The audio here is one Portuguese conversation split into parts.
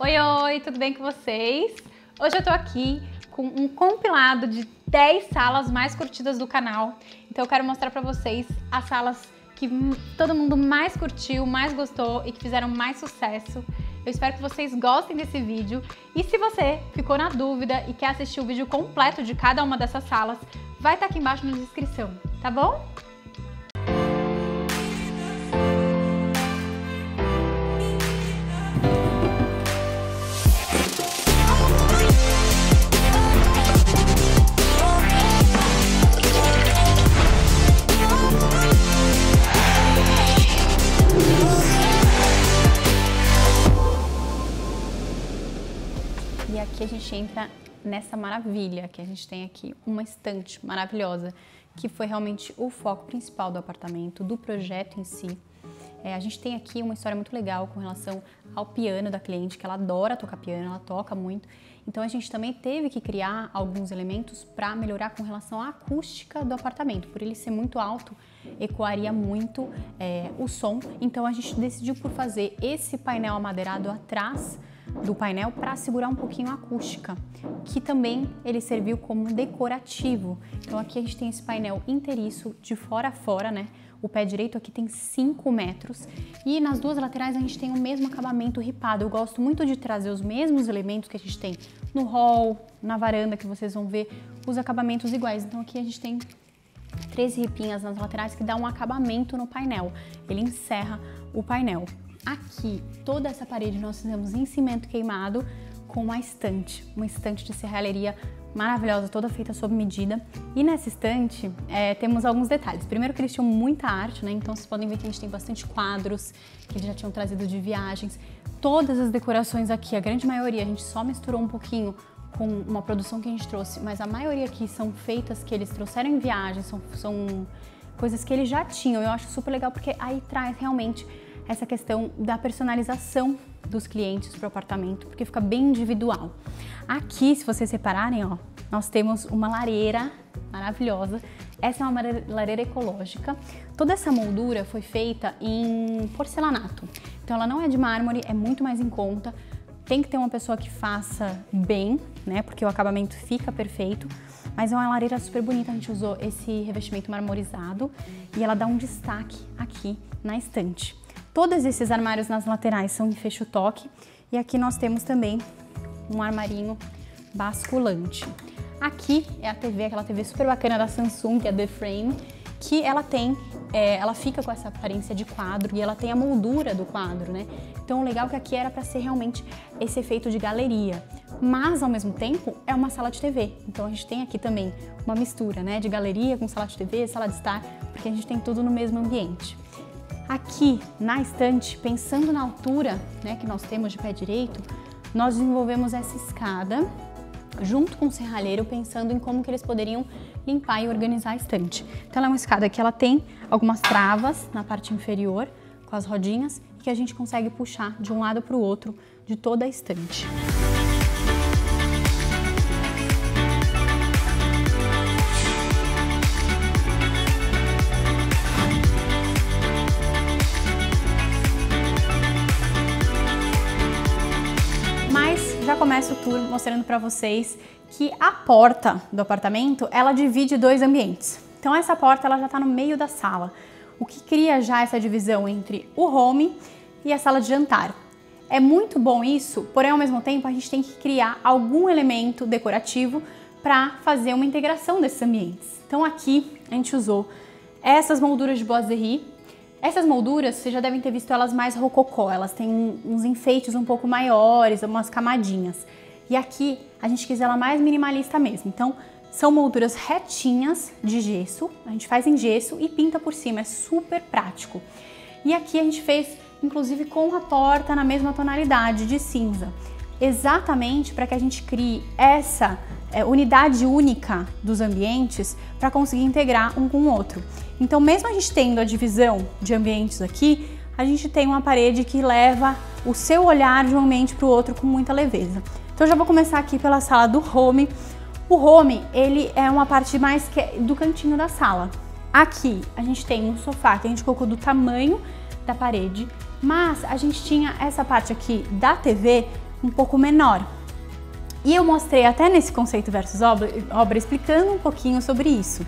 Oi, oi, tudo bem com vocês? Hoje eu tô aqui com um compilado de 10 salas mais curtidas do canal. Então eu quero mostrar pra vocês as salas que todo mundo mais curtiu, mais gostou e que fizeram mais sucesso. Eu espero que vocês gostem desse vídeo. E se você ficou na dúvida e quer assistir o vídeo completo de cada uma dessas salas, vai estar aqui embaixo na descrição, tá bom? E aqui a gente entra nessa maravilha que a gente tem aqui, uma estante maravilhosa, que foi realmente o foco principal do apartamento, do projeto em si. A gente tem aqui uma história muito legal com relação ao piano da cliente, que ela adora tocar piano, ela toca muito. Então a gente também teve que criar alguns elementos para melhorar com relação à acústica do apartamento. Por ele ser muito alto, ecoaria muito o som. Então a gente decidiu por fazer esse painel amadeirado atrás do painel para segurar um pouquinho a acústica, que também ele serviu como decorativo. Então aqui a gente tem esse painel inteiriço de fora a fora, né? O pé direito aqui tem 5 metros e nas duas laterais a gente tem o mesmo acabamento ripado. Eu gosto muito de trazer os mesmos elementos que a gente tem no hall, na varanda, que vocês vão ver os acabamentos iguais. Então aqui a gente tem 3 ripinhas nas laterais que dá um acabamento no painel. Ele encerra o painel. Aqui, toda essa parede nós fizemos em cimento queimado com uma estante de serralheria maravilhosa, toda feita sob medida. E nessa estante temos alguns detalhes. Primeiro que eles tinham muita arte, né? Então vocês podem ver que a gente tem bastante quadros que eles já tinham trazido de viagens. Todas as decorações aqui, a grande maioria, a gente só misturou um pouquinho com uma produção que a gente trouxe, mas a maioria aqui são feitas que eles trouxeram em viagens, são coisas que eles já tinham. Eu acho super legal porque aí traz realmente essa questão da personalização dos clientes para o apartamento, porque fica bem individual. Aqui, se vocês repararem, ó, nós temos uma lareira maravilhosa. Essa é uma lareira ecológica. Toda essa moldura foi feita em porcelanato. Então ela não é de mármore, é muito mais em conta. Tem que ter uma pessoa que faça bem, né, porque o acabamento fica perfeito. Mas é uma lareira super bonita, a gente usou esse revestimento marmorizado e ela dá um destaque aqui na estante. Todos esses armários nas laterais são em fecho-toque e aqui nós temos também um armarinho basculante. Aqui é a TV, aquela TV super bacana da Samsung, que é The Frame, que ela tem, ela fica com essa aparência de quadro e ela tem a moldura do quadro, né? Então o legal é que aqui era para ser realmente esse efeito de galeria, mas ao mesmo tempo é uma sala de TV. Então a gente tem aqui também uma mistura, né, de galeria com sala de TV, sala de estar, porque a gente tem tudo no mesmo ambiente. Aqui na estante, pensando na altura, né, que nós temos de pé direito, nós desenvolvemos essa escada junto com o serralheiro, pensando em como que eles poderiam limpar e organizar a estante. Então ela é uma escada que ela tem algumas travas na parte inferior, com as rodinhas, que a gente consegue puxar de um lado para o outro de toda a estante. Já começo o tour mostrando para vocês que a porta do apartamento, ela divide 2 ambientes. Então essa porta ela já está no meio da sala, o que cria já essa divisão entre o home e a sala de jantar. É muito bom isso, porém ao mesmo tempo a gente tem que criar algum elemento decorativo para fazer uma integração desses ambientes. Então aqui a gente usou essas molduras de boiserie. Essas molduras, vocês já devem ter visto elas mais rococó, elas têm uns enfeites um pouco maiores, umas camadinhas. E aqui a gente quis ela mais minimalista mesmo, então são molduras retinhas de gesso, a gente faz em gesso e pinta por cima, é super prático. E aqui a gente fez, inclusive, com a porta na mesma tonalidade de cinza, exatamente para que a gente crie essa unidade única dos ambientes para conseguir integrar um com o outro. Então, mesmo a gente tendo a divisão de ambientes aqui, a gente tem uma parede que leva o seu olhar de um ambiente para o outro com muita leveza. Então, eu já vou começar aqui pela sala do home. O home, ele é uma parte mais do cantinho da sala. Aqui, a gente tem um sofá que a gente colocou do tamanho da parede, mas a gente tinha essa parte aqui da TV um pouco menor. E eu mostrei até nesse conceito versus obra explicando um pouquinho sobre isso.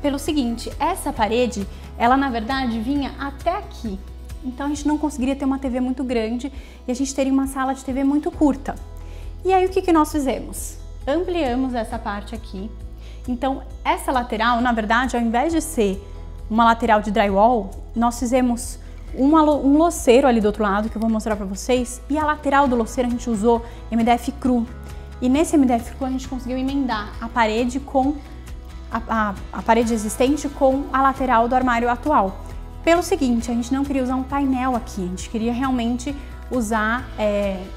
Pelo seguinte, essa parede, ela na verdade vinha até aqui. Então a gente não conseguiria ter uma TV muito grande e a gente teria uma sala de TV muito curta. E aí o que nós fizemos? Ampliamos essa parte aqui. Então essa lateral, na verdade, ao invés de ser uma lateral de drywall, nós fizemos um loceiro ali do outro lado, que eu vou mostrar para vocês. E a lateral do loceiro a gente usou MDF cru. E nesse MDF cru a gente conseguiu emendar a parede com a parede existente com a lateral do armário atual. Pelo seguinte, a gente não queria usar um painel aqui, a gente queria realmente usar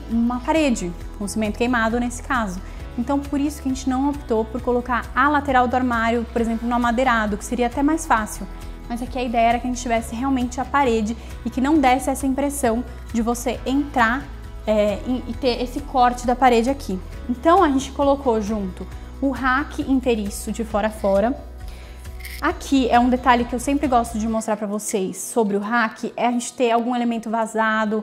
uma parede, com cimento queimado nesse caso. Então por isso que a gente não optou por colocar a lateral do armário, por exemplo, no amadeirado, que seria até mais fácil. Mas aqui a ideia era que a gente tivesse realmente a parede e que não desse essa impressão de você entrar e ter esse corte da parede aqui. Então a gente colocou junto o rack inteiriço de fora a fora. Aqui é um detalhe que eu sempre gosto de mostrar para vocês sobre o rack, é a gente ter algum elemento vazado,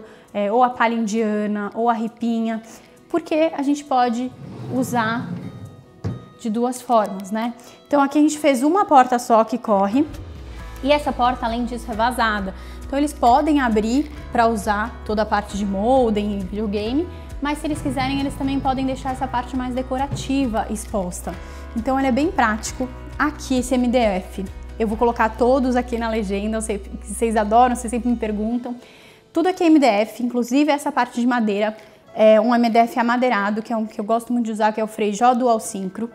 ou a palha indiana, ou a ripinha, porque a gente pode usar de duas formas, né? Então aqui a gente fez uma porta só que corre, e essa porta, além disso, é vazada. Então eles podem abrir para usar toda a parte de modem e videogame, mas se eles quiserem, eles também podem deixar essa parte mais decorativa exposta. Então ele é bem prático. Aqui esse MDF, eu vou colocar todos aqui na legenda, eu sei que vocês adoram, vocês sempre me perguntam. Tudo aqui é MDF, inclusive essa parte de madeira é um MDF amadeirado, que é um que eu gosto muito de usar, que é o Frejó Dual Synchro.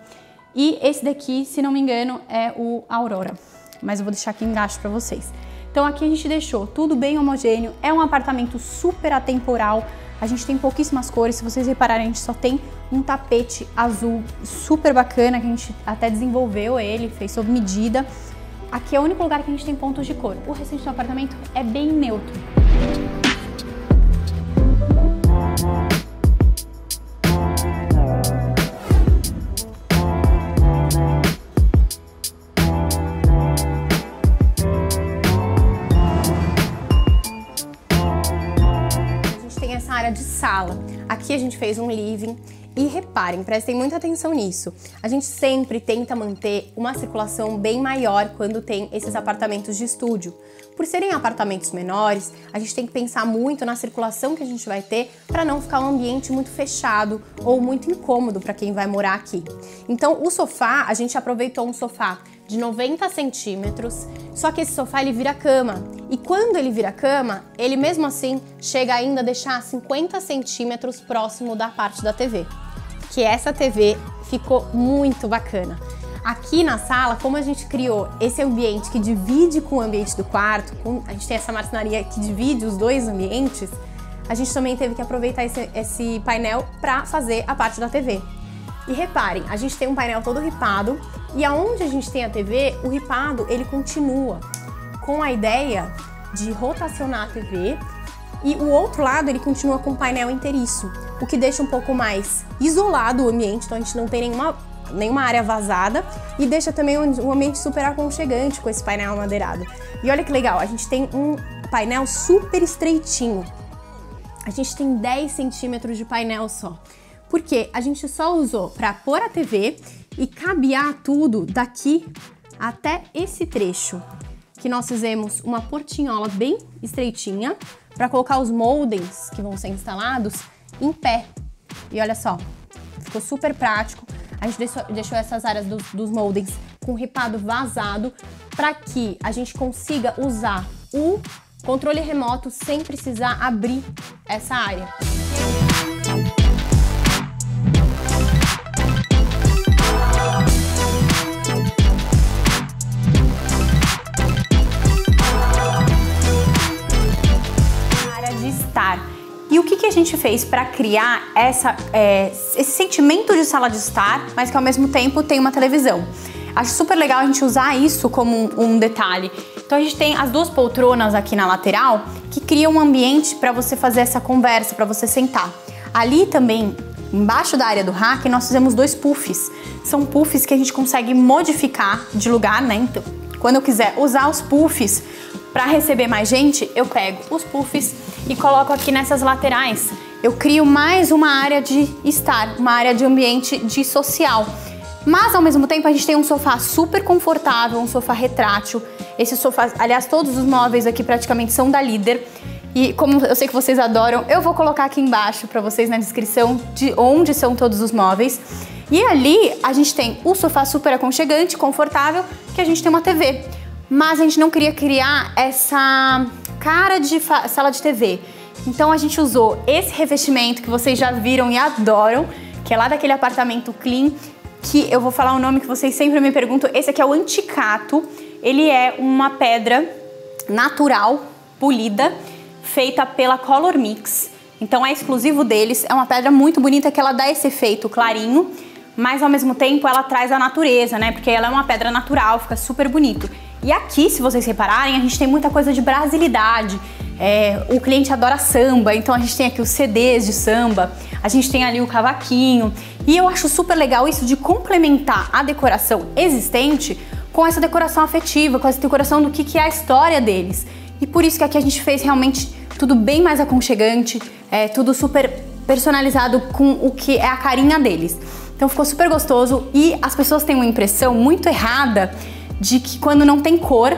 E esse daqui, se não me engano, é o Aurora, mas eu vou deixar aqui embaixo para vocês. Então aqui a gente deixou tudo bem homogêneo, é um apartamento super atemporal, a gente tem pouquíssimas cores, se vocês repararem a gente só tem um tapete azul super bacana, que a gente até desenvolveu ele, fez sob medida. Aqui é o único lugar que a gente tem pontos de cor, o restante do apartamento é bem neutro. Área de sala. Aqui a gente fez um living e reparem, prestem muita atenção nisso. A gente sempre tenta manter uma circulação bem maior quando tem esses apartamentos de estúdio. Por serem apartamentos menores, a gente tem que pensar muito na circulação que a gente vai ter para não ficar um ambiente muito fechado ou muito incômodo para quem vai morar aqui. Então o sofá, a gente aproveitou um sofá de 90 centímetros, só que esse sofá ele vira cama. E quando ele vira cama, ele mesmo assim chega ainda a deixar 50 centímetros próximo da parte da TV. Que essa TV ficou muito bacana. Aqui na sala, como a gente criou esse ambiente que divide com o ambiente do quarto, a gente tem essa marcenaria que divide os dois ambientes, a gente também teve que aproveitar esse painel para fazer a parte da TV. E reparem, a gente tem um painel todo ripado e aonde a gente tem a TV, o ripado ele continua com a ideia de rotacionar a TV e o outro lado ele continua com o painel inteiriço, o que deixa um pouco mais isolado o ambiente, então a gente não tem nenhuma área vazada e deixa também um ambiente super aconchegante com esse painel amadeirado. E olha que legal, a gente tem um painel super estreitinho, a gente tem 10 centímetros de painel só. Porque a gente só usou para pôr a TV e cabear tudo daqui até esse trecho, que nós fizemos uma portinhola bem estreitinha para colocar os modems que vão ser instalados em pé. E olha só, ficou super prático. A gente deixou essas áreas dos modems com ripado vazado para que a gente consiga usar o controle remoto sem precisar abrir essa área. E o que a gente fez para criar esse sentimento de sala de estar, mas que ao mesmo tempo tem uma televisão? Acho super legal a gente usar isso como um detalhe. Então a gente tem as duas poltronas aqui na lateral que criam um ambiente para você fazer essa conversa, para você sentar. Ali também, embaixo da área do rack, nós fizemos dois puffs. São puffs que a gente consegue modificar de lugar, né? Então, quando eu quiser usar os puffs para receber mais gente, eu pego os puffs e coloco aqui nessas laterais. eu crio mais uma área de estar, uma área de ambiente de social. Mas ao mesmo tempo a gente tem um sofá super confortável, um sofá retrátil. Esse sofá, aliás, todos os móveis aqui praticamente são da Líder. E como eu sei que vocês adoram, eu vou colocar aqui embaixo para vocês na descrição de onde são todos os móveis. E ali a gente tem o sofá super aconchegante, confortável, que a gente tem uma TV. Mas a gente não queria criar essa cara de sala de TV. Então a gente usou esse revestimento que vocês já viram e adoram, que é lá daquele apartamento Clean, que eu vou falar um nome que vocês sempre me perguntam. Esse aqui é o Anticato. Ele é uma pedra natural, polida, feita pela Color Mix. Então é exclusivo deles, é uma pedra muito bonita que ela dá esse efeito clarinho, mas ao mesmo tempo ela traz a natureza, né? Porque ela é uma pedra natural, fica super bonito. E aqui, se vocês repararem, a gente tem muita coisa de brasilidade. O cliente adora samba, então a gente tem aqui os CDs de samba, a gente tem ali o cavaquinho. E eu acho super legal isso de complementar a decoração existente com essa decoração afetiva, com essa decoração do que é a história deles. E por isso que aqui a gente fez realmente tudo bem mais aconchegante, tudo super personalizado com o que é a carinha deles. Então ficou super gostoso e as pessoas têm uma impressão muito errada de que quando não tem cor,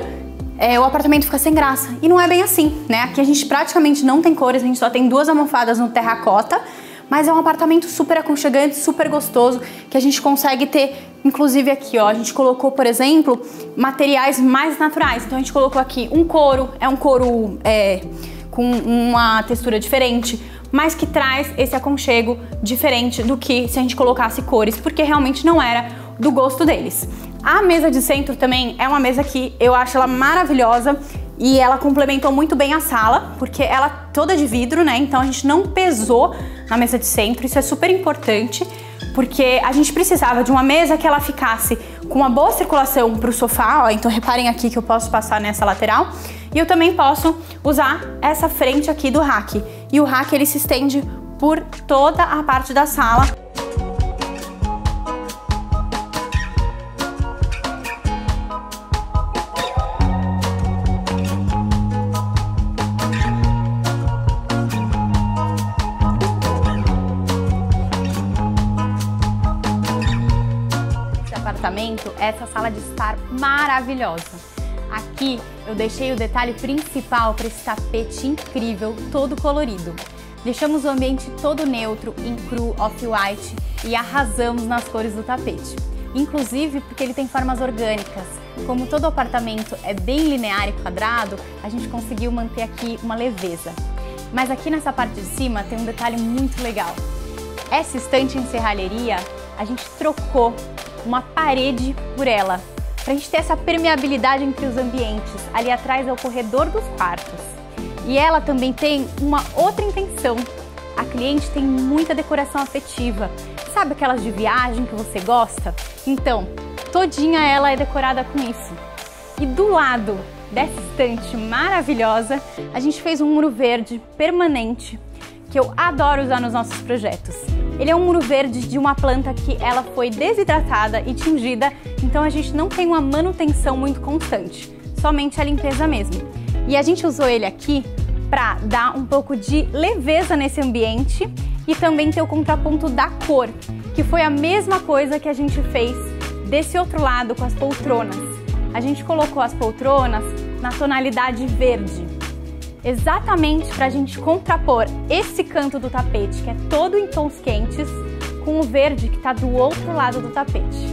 o apartamento fica sem graça. E não é bem assim, né? Aqui a gente praticamente não tem cores, a gente só tem 2 almofadas no terracota, mas é um apartamento super aconchegante, super gostoso, que a gente consegue ter, inclusive aqui, ó, a gente colocou, por exemplo, materiais mais naturais. Então a gente colocou aqui um couro, é um couro com uma textura diferente, mas que traz esse aconchego diferente do que se a gente colocasse cores, porque realmente não era do gosto deles. A mesa de centro também é uma mesa que eu acho ela maravilhosa e ela complementou muito bem a sala, porque ela é toda de vidro, né? Então a gente não pesou na mesa de centro, isso é super importante, porque a gente precisava de uma mesa que ela ficasse com uma boa circulação para o sofá, ó. Então reparem aqui que eu posso passar nessa lateral e eu também posso usar essa frente aqui do rack. E o rack ele se estende por toda a parte da sala. Essa sala de estar maravilhosa. Aqui eu deixei o detalhe principal para esse tapete incrível, todo colorido. Deixamos o ambiente todo neutro, em cru, off-white e arrasamos nas cores do tapete. Inclusive porque ele tem formas orgânicas. Como todo apartamento é bem linear e quadrado, a gente conseguiu manter aqui uma leveza. Mas aqui nessa parte de cima tem um detalhe muito legal. Essa estante em serralheria, a gente trocou uma parede por ela, para a gente ter essa permeabilidade entre os ambientes. Ali atrás é o corredor dos quartos. E ela também tem uma outra intenção. A cliente tem muita decoração afetiva. Sabe aquelas de viagem que você gosta? Então, todinha ela é decorada com isso. E do lado dessa estante maravilhosa, a gente fez um muro verde permanente, que eu adoro usar nos nossos projetos. Ele é um muro verde de uma planta que ela foi desidratada e tingida, então a gente não tem uma manutenção muito constante, somente a limpeza mesmo. E a gente usou ele aqui para dar um pouco de leveza nesse ambiente e também ter o contraponto da cor, que foi a mesma coisa que a gente fez desse outro lado com as poltronas. A gente colocou as poltronas na tonalidade verde, exatamente para a gente contrapor esse canto do tapete, que é todo em tons quentes, com o verde que está do outro lado do tapete.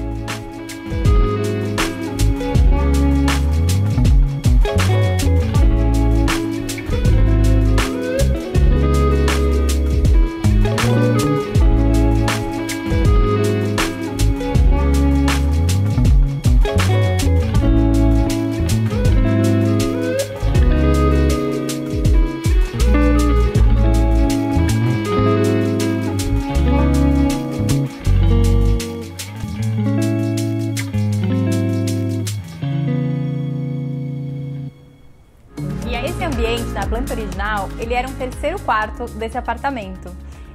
Da planta original, ele era um terceiro quarto desse apartamento.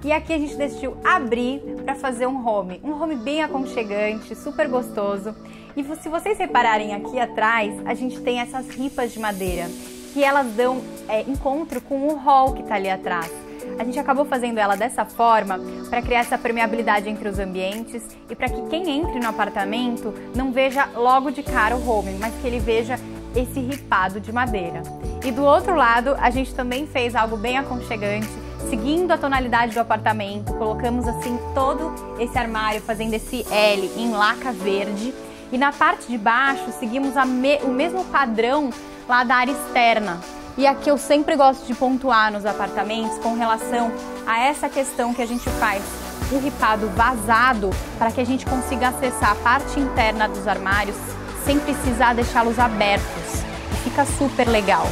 E aqui a gente decidiu abrir para fazer um home bem aconchegante, super gostoso. E se vocês repararem aqui atrás, a gente tem essas ripas de madeira, que elas dão encontro com o hall que está ali atrás. A gente acabou fazendo ela dessa forma para criar essa permeabilidade entre os ambientes e para que quem entre no apartamento não veja logo de cara o home, mas que ele veja esse ripado de madeira. E do outro lado, a gente também fez algo bem aconchegante, seguindo a tonalidade do apartamento, colocamos assim todo esse armário fazendo esse L em laca verde e na parte de baixo seguimos o mesmo padrão lá da área externa. E aqui eu sempre gosto de pontuar nos apartamentos com relação a essa questão que a gente faz o ripado vazado para que a gente consiga acessar a parte interna dos armários sem precisar deixá-los abertos. E fica super legal.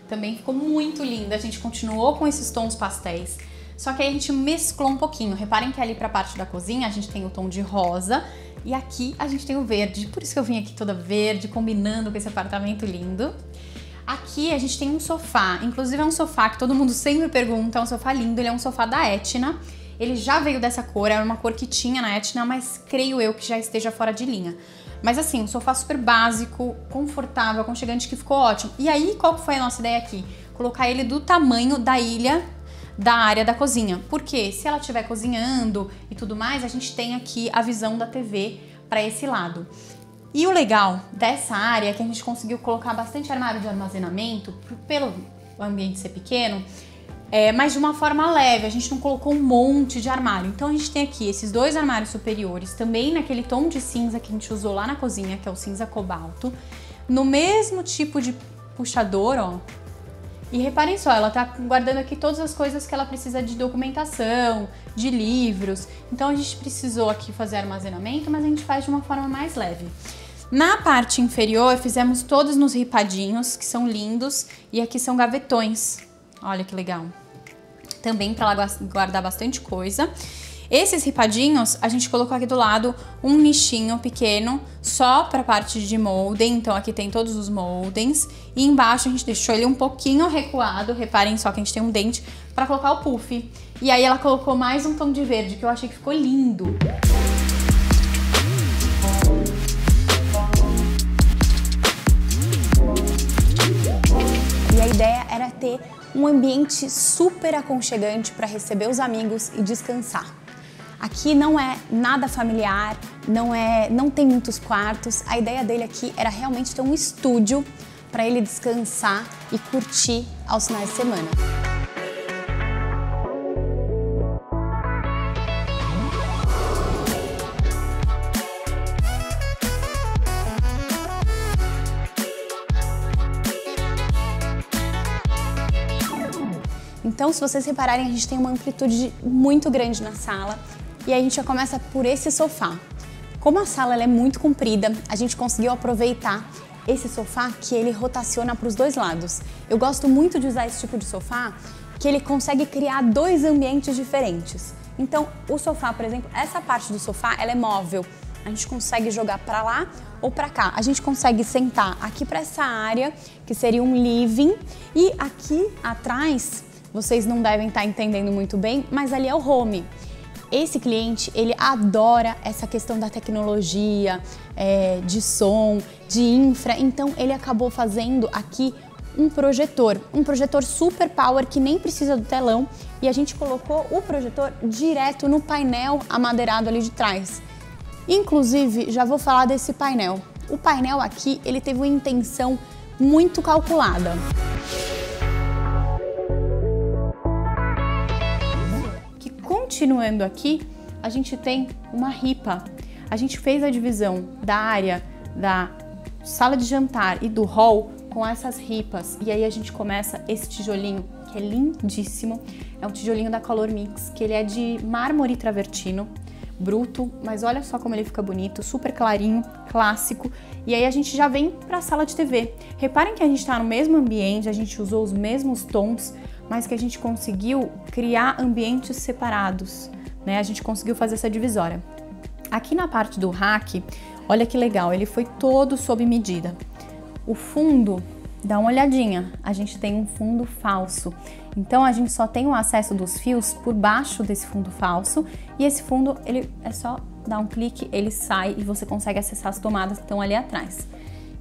Também ficou muito linda, a gente continuou com esses tons pastéis, só que aí a gente mesclou um pouquinho. Reparem que ali pra parte da cozinha a gente tem o tom de rosa e aqui a gente tem o verde, por isso que eu vim aqui toda verde, combinando com esse apartamento lindo. Aqui a gente tem um sofá, inclusive é um sofá que todo mundo sempre pergunta, é um sofá lindo, ele é um sofá da Etna. Ele já veio dessa cor, era uma cor que tinha na Etna, mas creio eu que já esteja fora de linha. Mas assim, um sofá super básico, confortável, aconchegante, que ficou ótimo. E aí, qual que foi a nossa ideia aqui? Colocar ele do tamanho da ilha da área da cozinha. Porque se ela estiver cozinhando e tudo mais, a gente tem aqui a visão da TV para esse lado. E o legal dessa área é que a gente conseguiu colocar bastante armário de armazenamento, pelo ambiente ser pequeno, mas de uma forma leve, a gente não colocou um monte de armário. Então a gente tem aqui esses dois armários superiores, também naquele tom de cinza que a gente usou lá na cozinha, que é o cinza cobalto, no mesmo tipo de puxador, ó. E reparem só, ela tá guardando aqui todas as coisas que ela precisa de documentação, de livros. Então a gente precisou aqui fazer armazenamento, mas a gente faz de uma forma mais leve. Na parte inferior, fizemos todos nos ripadinhos, que são lindos, e aqui são gavetões. Olha que legal. Também para ela guardar bastante coisa. Esses ripadinhos, a gente colocou aqui do lado um nichinho pequeno, só para a parte de molden. Então aqui tem todos os moldens. E embaixo a gente deixou ele um pouquinho recuado. Reparem só que a gente tem um dente para colocar o puff. E aí ela colocou mais um tom de verde, que eu achei que ficou lindo. E a ideia era ter um ambiente super aconchegante para receber os amigos e descansar. Aqui não é nada familiar, não tem muitos quartos. A ideia dele aqui era realmente ter um estúdio para ele descansar e curtir aos finais de semana. Então, se vocês repararem, a gente tem uma amplitude muito grande na sala e aí a gente já começa por esse sofá. Como a sala ela é muito comprida, a gente conseguiu aproveitar esse sofá que ele rotaciona para os dois lados. Eu gosto muito de usar esse tipo de sofá que ele consegue criar dois ambientes diferentes. Então, o sofá, por exemplo, essa parte do sofá ela é móvel. A gente consegue jogar para lá ou para cá. A gente consegue sentar aqui para essa área, que seria um living, e aqui atrás vocês não devem estar entendendo muito bem, mas ali é o home. Esse cliente, ele adora essa questão da tecnologia, de som, de infra, então ele acabou fazendo aqui um projetor super power que nem precisa do telão e a gente colocou o projetor direto no painel amadeirado ali de trás. Inclusive, já vou falar desse painel. O painel aqui, ele teve uma intenção muito calculada. Continuando aqui, a gente tem uma ripa. A gente fez a divisão da área da sala de jantar e do hall com essas ripas. E aí a gente começa esse tijolinho, que é lindíssimo. É um tijolinho da Color Mix, que ele é de mármore travertino, bruto, mas olha só como ele fica bonito, super clarinho, clássico. E aí a gente já vem para a sala de TV. Reparem que a gente está no mesmo ambiente, a gente usou os mesmos tons, mas que a gente conseguiu criar ambientes separados, né? A gente conseguiu fazer essa divisória. Aqui na parte do rack, olha que legal, ele foi todo sob medida. O fundo, dá uma olhadinha, a gente tem um fundo falso. Então a gente só tem o acesso dos fios por baixo desse fundo falso e esse fundo, ele é só dar um clique, ele sai e você consegue acessar as tomadas que estão ali atrás.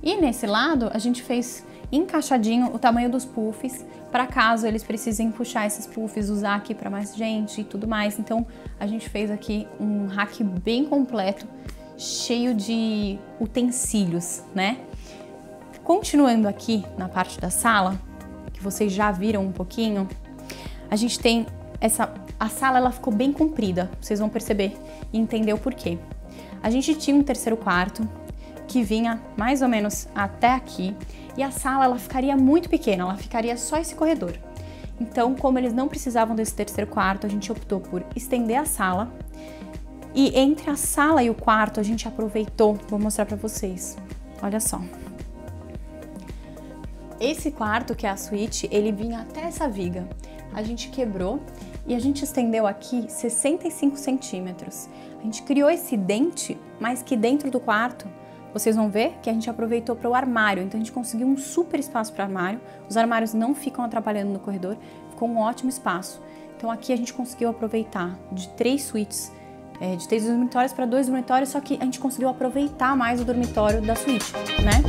E nesse lado a gente fez encaixadinho o tamanho dos puffs, para caso eles precisem puxar esses puffs, usar aqui para mais gente e tudo mais. Então a gente fez aqui um rack bem completo, cheio de utensílios, né? Continuando aqui na parte da sala, que vocês já viram um pouquinho, a gente tem a sala ela ficou bem comprida, vocês vão perceber e entender o porquê. A gente tinha um terceiro quarto que vinha mais ou menos até aqui e a sala ela ficaria muito pequena, ela ficaria só esse corredor. Então, como eles não precisavam desse terceiro quarto, a gente optou por estender a sala e entre a sala e o quarto a gente aproveitou, vou mostrar para vocês, olha só. Esse quarto, que é a suíte, ele vinha até essa viga. A gente quebrou e a gente estendeu aqui 65 centímetros. A gente criou esse dente, mas que dentro do quarto, vocês vão ver que a gente aproveitou para o armário. Então a gente conseguiu um super espaço para armário. Os armários não ficam atrapalhando no corredor, ficou um ótimo espaço. Então aqui a gente conseguiu aproveitar de 3 suítes, de 3 dormitórios para 2 dormitórios, só que a gente conseguiu aproveitar mais o dormitório da suíte, né?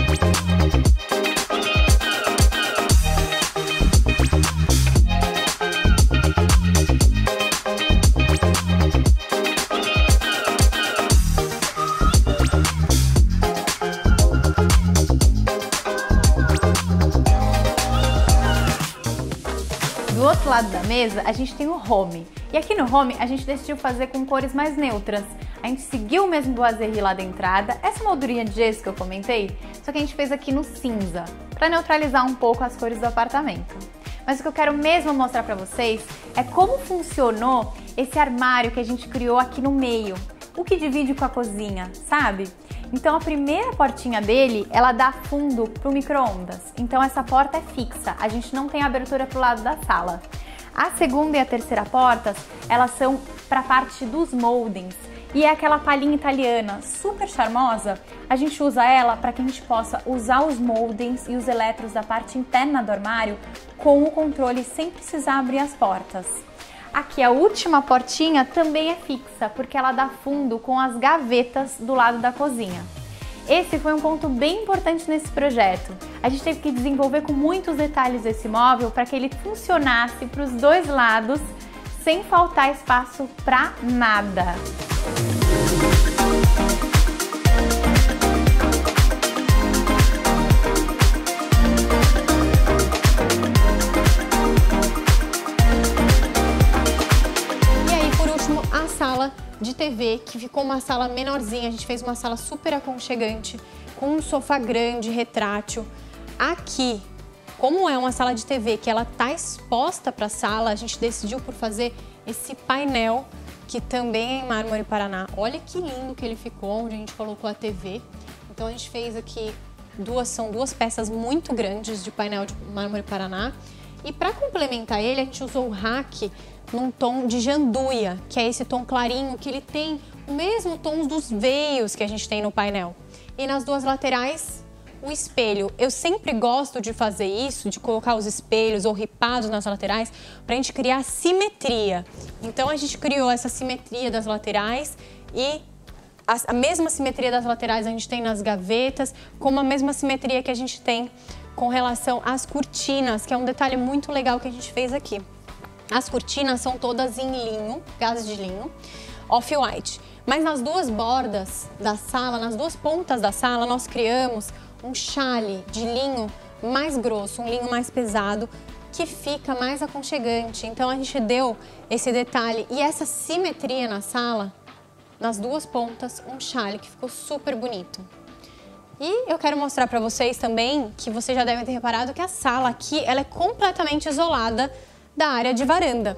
Do outro lado da mesa, a gente tem o home. E aqui no home, a gente decidiu fazer com cores mais neutras. A gente seguiu o mesmo boiserie lá da entrada, essa moldurinha de gesso que eu comentei, só que a gente fez aqui no cinza, para neutralizar um pouco as cores do apartamento. Mas o que eu quero mesmo mostrar para vocês é como funcionou esse armário que a gente criou aqui no meio, o que divide com a cozinha, sabe? Então a primeira portinha dele, ela dá fundo para o micro-ondas. Então essa porta é fixa, a gente não tem abertura para o lado da sala. A segunda e a terceira portas, elas são para a parte dos moldings. E é aquela palhinha italiana super charmosa, a gente usa ela para que a gente possa usar os moldings e os eletros da parte interna do armário com o controle sem precisar abrir as portas. Aqui a última portinha também é fixa, porque ela dá fundo com as gavetas do lado da cozinha. Esse foi um ponto bem importante nesse projeto. A gente teve que desenvolver com muitos detalhes esse móvel para que ele funcionasse para os dois lados, sem faltar espaço para nada. De TV, que ficou uma sala menorzinha, a gente fez uma sala super aconchegante, com um sofá grande, retrátil. Aqui, como é uma sala de TV que ela tá exposta para a sala, a gente decidiu por fazer esse painel, que também é em mármore Paraná. Olha que lindo que ele ficou, onde a gente colocou a TV. Então a gente fez aqui são duas peças muito grandes de painel de mármore Paraná. E para complementar ele, a gente usou o rack num tom de janduia, que é esse tom clarinho, que ele tem o mesmo tom dos veios que a gente tem no painel. E nas duas laterais, o espelho. Eu sempre gosto de fazer isso, de colocar os espelhos ou ripados nas laterais, para a gente criar simetria. Então a gente criou essa simetria das laterais e a mesma simetria das laterais a gente tem nas gavetas, como a mesma simetria que a gente tem com relação às cortinas, que é um detalhe muito legal que a gente fez aqui. As cortinas são todas em linho, gaze de linho, off-white. Mas nas duas bordas da sala, nas duas pontas da sala, nós criamos um chale de linho mais grosso, um linho mais pesado, que fica mais aconchegante. Então a gente deu esse detalhe e essa simetria na sala, nas duas pontas, um chale que ficou super bonito. E eu quero mostrar para vocês também, que vocês já devem ter reparado, que a sala aqui ela é completamente isolada da área de varanda.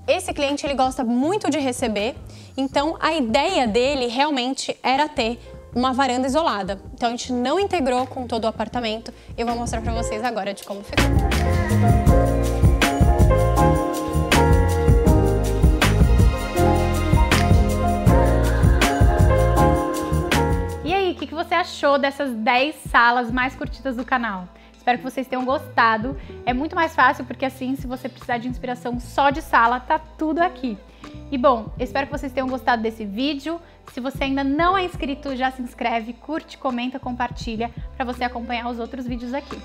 Esse cliente ele gosta muito de receber, então a ideia dele realmente era ter uma varanda isolada. Então a gente não integrou com todo o apartamento. Eu vou mostrar para vocês agora de como ficou. o que você achou dessas 10 salas mais curtidas do canal. Espero que vocês tenham gostado. É muito mais fácil porque assim, se você precisar de inspiração só de sala, tá tudo aqui. E bom, eu espero que vocês tenham gostado desse vídeo. Se você ainda não é inscrito, já se inscreve, curte, comenta, compartilha para você acompanhar os outros vídeos aqui.